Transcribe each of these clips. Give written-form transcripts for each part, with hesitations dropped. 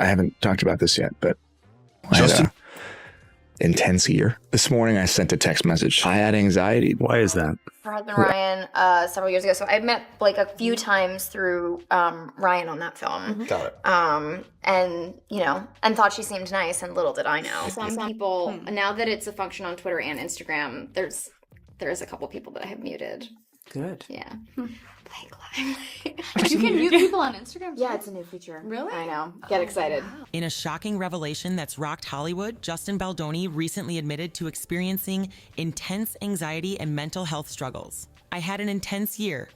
I haven't talked about this yet, but I had Justin? a intense year. This morning I sent a text message. I had anxiety. Why is that? Her husband Ryan several years ago. So I met Blake a few times through Ryan on that film. Got it. And thought she seemed nice, and little did I know. Some people, now that it's a function on Twitter and Instagram, there's a couple people that I have muted. Good. Yeah. Blake Lively. You can mute people on Instagram? Yeah, it's a new feature. Really? I know. Get excited. Wow. In a shocking revelation that's rocked Hollywood, Justin Baldoni recently admitted to experiencing intense anxiety and mental health struggles. I had an intense year.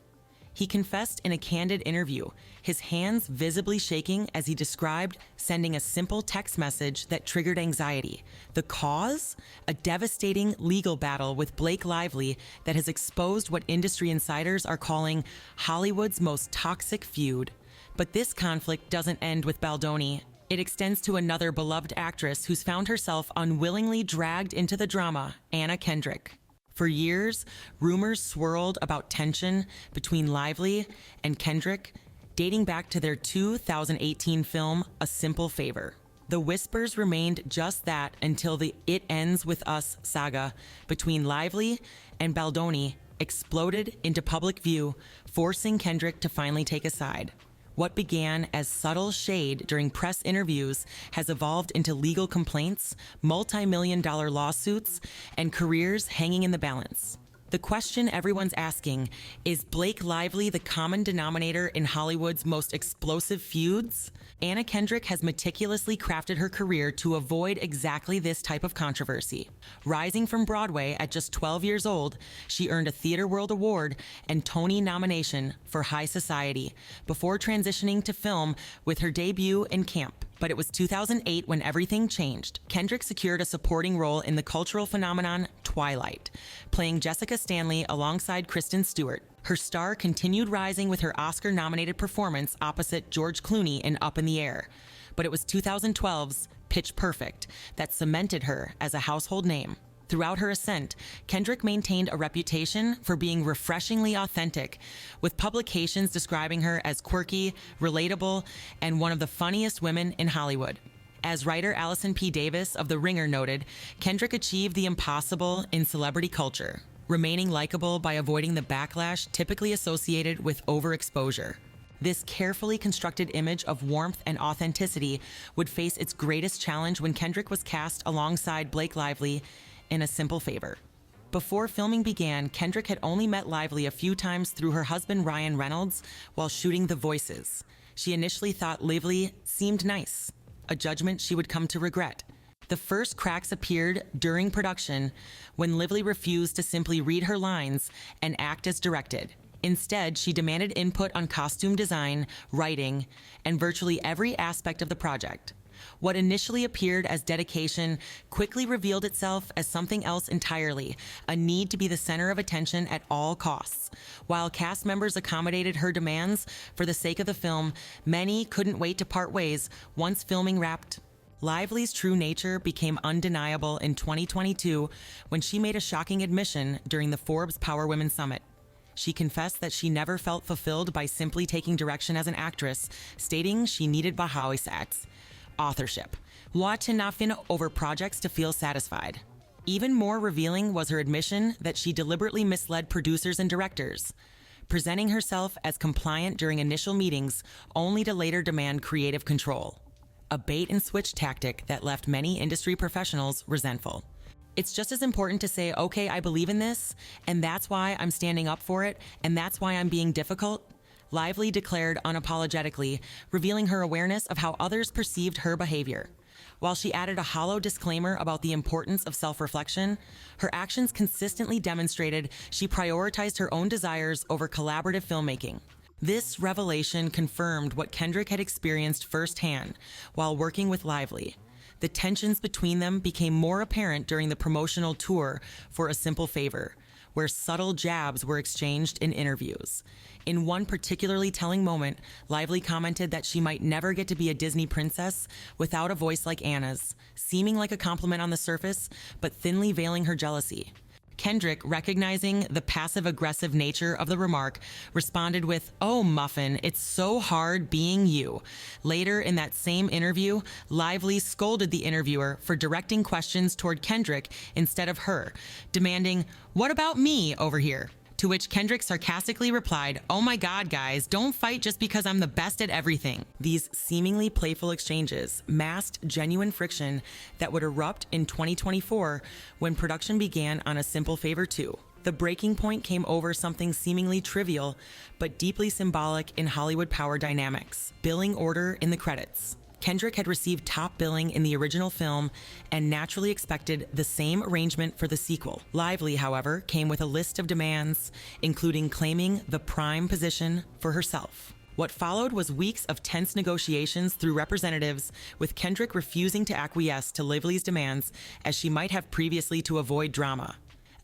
He confessed in a candid interview, his hands visibly shaking as he described sending a simple text message that triggered anxiety. The cause? A devastating legal battle with Blake Lively that has exposed what industry insiders are calling Hollywood's most toxic feud. But this conflict doesn't end with Baldoni. It extends to another beloved actress who's found herself unwillingly dragged into the drama, Anna Kendrick. For years, rumors swirled about tension between Lively and Kendrick, dating back to their 2018 film, A Simple Favor. The whispers remained just that until the It Ends With Us saga between Lively and Baldoni exploded into public view, forcing Kendrick to finally take a side. What began as subtle shade during press interviews has evolved into legal complaints, multi-million-dollar lawsuits, and careers hanging in the balance. The question everyone's asking, is Blake Lively the common denominator in Hollywood's most explosive feuds? Anna Kendrick has meticulously crafted her career to avoid exactly this type of controversy. Rising from Broadway at just 12 years old, she earned a Theatre World Award and Tony nomination for High Society before transitioning to film with her debut in Camp. But it was 2008 when everything changed. Kendrick secured a supporting role in the cultural phenomenon Twilight, playing Jessica Stanley alongside Kristen Stewart. Her star continued rising with her Oscar-nominated performance opposite George Clooney in Up in the Air. But it was 2012's Pitch Perfect that cemented her as a household name. Throughout her ascent, Kendrick maintained a reputation for being refreshingly authentic, with publications describing her as quirky, relatable, and one of the funniest women in Hollywood. As writer Allison P. Davis of The Ringer noted, Kendrick achieved the impossible in celebrity culture, remaining likable by avoiding the backlash typically associated with overexposure. This carefully constructed image of warmth and authenticity would face its greatest challenge when Kendrick was cast alongside Blake Lively in A Simple Favor. Before filming began, Kendrick had only met Lively a few times through her husband Ryan Reynolds while shooting The Voices. She initially thought Lively seemed nice, a judgment she would come to regret. The first cracks appeared during production when Lively refused to simply read her lines and act as directed. Instead, she demanded input on costume design, writing, and virtually every aspect of the project. What initially appeared as dedication quickly revealed itself as something else entirely, a need to be the center of attention at all costs. While cast members accommodated her demands for the sake of the film, many couldn't wait to part ways once filming wrapped. Lively's true nature became undeniable in 2022 when she made a shocking admission during the Forbes Power Women Summit. She confessed that she never felt fulfilled by simply taking direction as an actress, stating she needed Baha'u'sats. Authorship. Watch nothing over projects to feel satisfied. Even more revealing was her admission that she deliberately misled producers and directors, presenting herself as compliant during initial meetings only to later demand creative control. A bait-and-switch tactic that left many industry professionals resentful. It's just as important to say, okay, I believe in this, and that's why I'm standing up for it, and that's why I'm being difficult. Lively declared unapologetically, revealing her awareness of how others perceived her behavior. While she added a hollow disclaimer about the importance of self-reflection, her actions consistently demonstrated she prioritized her own desires over collaborative filmmaking. This revelation confirmed what Kendrick had experienced firsthand while working with Lively. The tensions between them became more apparent during the promotional tour for A Simple Favor, where subtle jabs were exchanged in interviews. In one particularly telling moment, Lively commented that she might never get to be a Disney princess without a voice like Anna's, seeming like a compliment on the surface, but thinly veiling her jealousy. Kendrick, recognizing the passive-aggressive nature of the remark, responded with, "Oh, Muffin, it's so hard being you." Later in that same interview, Lively scolded the interviewer for directing questions toward Kendrick instead of her, demanding, "What about me over here?" To which Kendrick sarcastically replied, "Oh my God, guys, don't fight just because I'm the best at everything." These seemingly playful exchanges masked genuine friction that would erupt in 2024 when production began on A Simple Favor 2. The breaking point came over something seemingly trivial, but deeply symbolic in Hollywood power dynamics: billing order in the credits. Kendrick had received top billing in the original film and naturally expected the same arrangement for the sequel. Lively, however, came with a list of demands, including claiming the prime position for herself. What followed was weeks of tense negotiations through representatives, with Kendrick refusing to acquiesce to Lively's demands as she might have previously to avoid drama.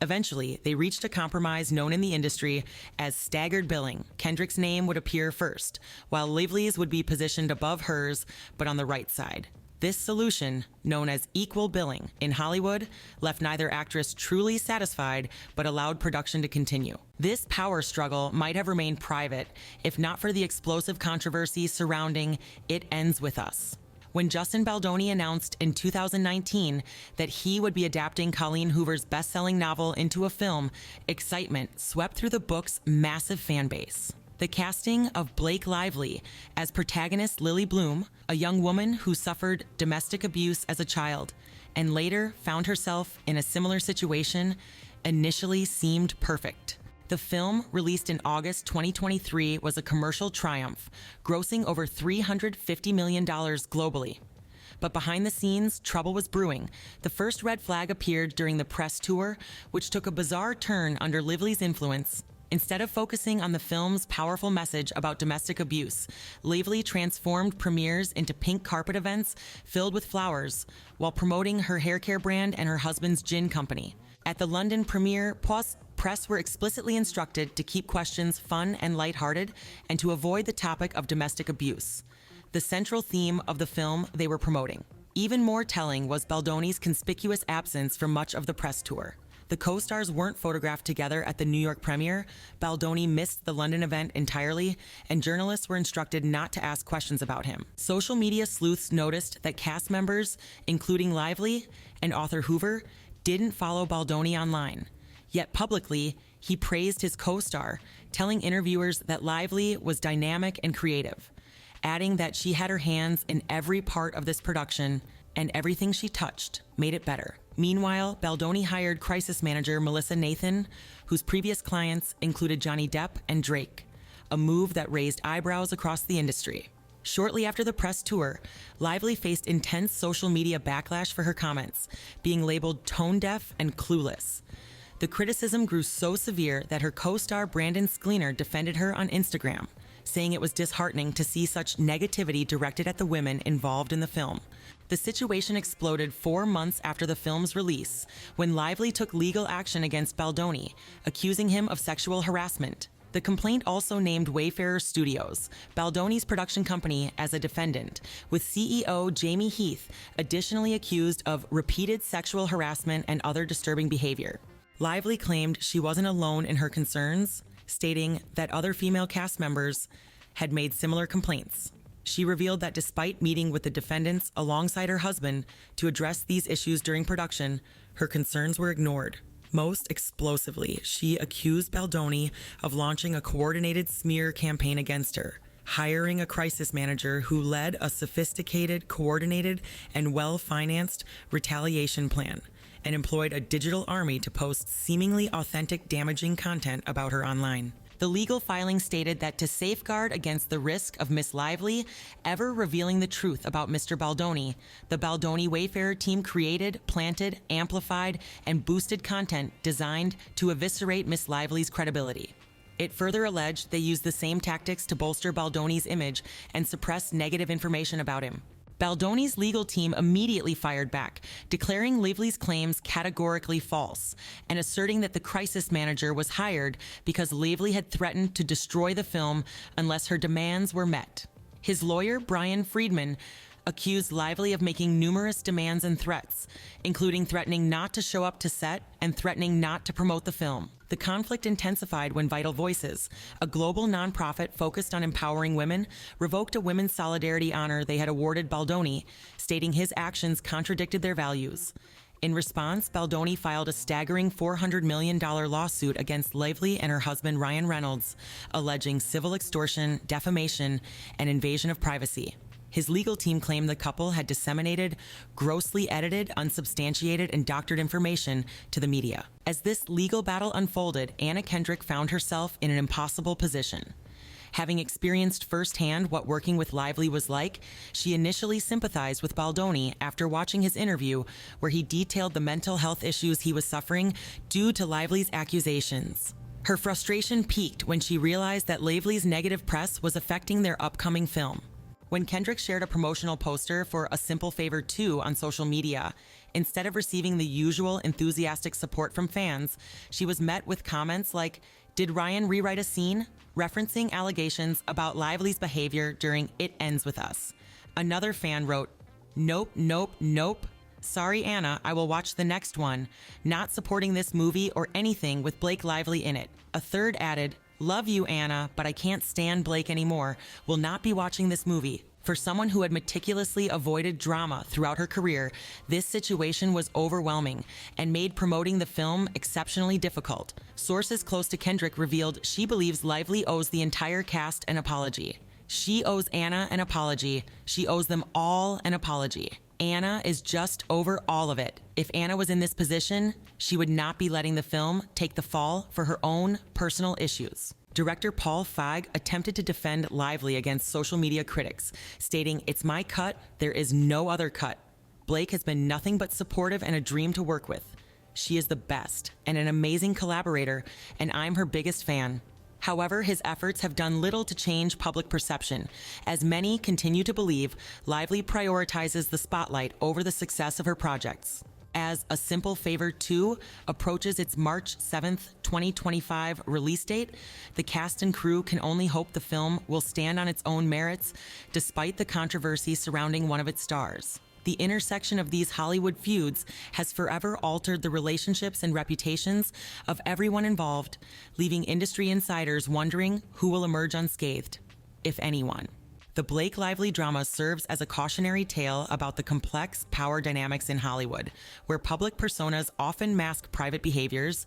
Eventually, they reached a compromise known in the industry as staggered billing. Kendrick's name would appear first, while Lively's would be positioned above hers, but on the right side. This solution, known as equal billing in Hollywood, left neither actress truly satisfied, but allowed production to continue. This power struggle might have remained private if not for the explosive controversy surrounding It Ends With Us. When Justin Baldoni announced in 2019 that he would be adapting Colleen Hoover's best-selling novel into a film, excitement swept through the book's massive fan base. The casting of Blake Lively as protagonist Lily Bloom, a young woman who suffered domestic abuse as a child and later found herself in a similar situation, initially seemed perfect. The film, released in August 2023, was a commercial triumph, grossing over $350 million globally. But behind the scenes, trouble was brewing. The first red flag appeared during the press tour, which took a bizarre turn under Lively's influence. Instead of focusing on the film's powerful message about domestic abuse, Lively transformed premieres into pink carpet events filled with flowers, while promoting her hair care brand and her husband's gin company. At the London premiere, press were explicitly instructed to keep questions fun and lighthearted and to avoid the topic of domestic abuse, the central theme of the film they were promoting. Even more telling was Baldoni's conspicuous absence for much of the press tour. The co-stars weren't photographed together at the New York premiere, Baldoni missed the London event entirely, and journalists were instructed not to ask questions about him. Social media sleuths noticed that cast members, including Lively and author Hoover, didn't follow Baldoni online. Yet publicly, he praised his co-star, telling interviewers that Lively was dynamic and creative, adding that she had her hands in every part of this production and everything she touched made it better. Meanwhile, Baldoni hired crisis manager Melissa Nathan, whose previous clients included Johnny Depp and Drake, a move that raised eyebrows across the industry. Shortly after the press tour, Lively faced intense social media backlash for her comments, being labeled tone-deaf and clueless. The criticism grew so severe that her co-star Brandon Sklenar defended her on Instagram, saying it was disheartening to see such negativity directed at the women involved in the film. The situation exploded 4 months after the film's release, when Lively took legal action against Baldoni, accusing him of sexual harassment. The complaint also named Wayfarer Studios, Baldoni's production company, as a defendant, with CEO Jamie Heath additionally accused of repeated sexual harassment and other disturbing behavior. Lively claimed she wasn't alone in her concerns, stating that other female cast members had made similar complaints. She revealed that despite meeting with the defendants alongside her husband to address these issues during production, her concerns were ignored. Most explosively, she accused Baldoni of launching a coordinated smear campaign against her, hiring a crisis manager who led a sophisticated, coordinated, and well-financed retaliation plan, and employed a digital army to post seemingly authentic, damaging content about her online. The legal filing stated that to safeguard against the risk of Miss Lively ever revealing the truth about Mr. Baldoni, the Baldoni Wayfarer team created, planted, amplified, and boosted content designed to eviscerate Miss Lively's credibility. It further alleged they used the same tactics to bolster Baldoni's image and suppress negative information about him. Baldoni's legal team immediately fired back, declaring Lively's claims categorically false and asserting that the crisis manager was hired because Lively had threatened to destroy the film unless her demands were met. His lawyer, Brian Friedman, accused Lively of making numerous demands and threats, including threatening not to show up to set and threatening not to promote the film. The conflict intensified when Vital Voices, a global nonprofit focused on empowering women, revoked a Women's Solidarity honor they had awarded Baldoni, stating his actions contradicted their values. In response, Baldoni filed a staggering $400 million lawsuit against Lively and her husband Ryan Reynolds, alleging civil extortion, defamation, and invasion of privacy. His legal team claimed the couple had disseminated grossly edited, unsubstantiated, and doctored information to the media. As this legal battle unfolded, Anna Kendrick found herself in an impossible position. Having experienced firsthand what working with Lively was like, she initially sympathized with Baldoni after watching his interview where he detailed the mental health issues he was suffering due to Lively's accusations. Her frustration peaked when she realized that Lively's negative press was affecting their upcoming film. When Kendrick shared a promotional poster for A Simple Favor 2 on social media, instead of receiving the usual enthusiastic support from fans, she was met with comments like, "Did Ryan rewrite a scene?" referencing allegations about Lively's behavior during It Ends With Us. Another fan wrote, "Nope, nope, nope. Sorry, Anna, I will watch the next one. Not supporting this movie or anything with Blake Lively in it." A third added, "Love you, Anna, but I can't stand Blake anymore. Will not be watching this movie." For someone who had meticulously avoided drama throughout her career, this situation was overwhelming and made promoting the film exceptionally difficult. Sources close to Kendrick revealed she believes Lively owes the entire cast an apology. She owes Anna an apology. She owes them all an apology. Anna is just over all of it. If Anna was in this position, she would not be letting the film take the fall for her own personal issues. Director Paul Feig attempted to defend Lively against social media critics, stating, "It's my cut, there is no other cut. Blake has been nothing but supportive and a dream to work with. She is the best and an amazing collaborator, and I'm her biggest fan." However, his efforts have done little to change public perception, as many continue to believe Lively prioritizes the spotlight over the success of her projects. As A Simple Favor 2 approaches its March 7th, 2025 release date, the cast and crew can only hope the film will stand on its own merits despite the controversy surrounding one of its stars. The intersection of these Hollywood feuds has forever altered the relationships and reputations of everyone involved, leaving industry insiders wondering who will emerge unscathed, if anyone. The Blake Lively drama serves as a cautionary tale about the complex power dynamics in Hollywood, where public personas often mask private behaviors,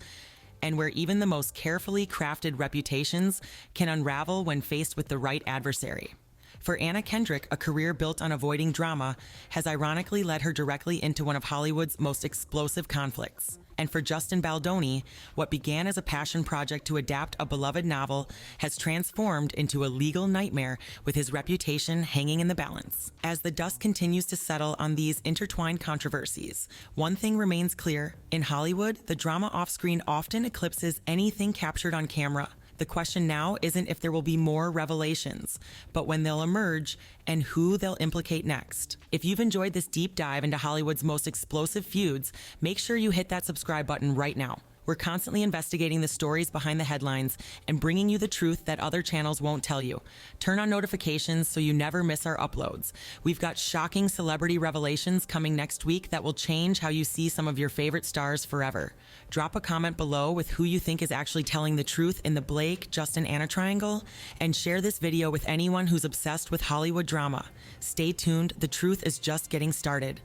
and where even the most carefully crafted reputations can unravel when faced with the right adversary. For Anna Kendrick, a career built on avoiding drama has ironically led her directly into one of Hollywood's most explosive conflicts. And for Justin Baldoni, what began as a passion project to adapt a beloved novel has transformed into a legal nightmare with his reputation hanging in the balance. As the dust continues to settle on these intertwined controversies, one thing remains clear. In Hollywood, the drama off-screen often eclipses anything captured on camera. The question now isn't if there will be more revelations, but when they'll emerge and who they'll implicate next. If you've enjoyed this deep dive into Hollywood's most explosive feuds, make sure you hit that subscribe button right now. We're constantly investigating the stories behind the headlines and bringing you the truth that other channels won't tell you. Turn on notifications so you never miss our uploads. We've got shocking celebrity revelations coming next week that will change how you see some of your favorite stars forever. Drop a comment below with who you think is actually telling the truth in the Blake, Justin, Anna triangle, and share this video with anyone who's obsessed with Hollywood drama. Stay tuned, the truth is just getting started.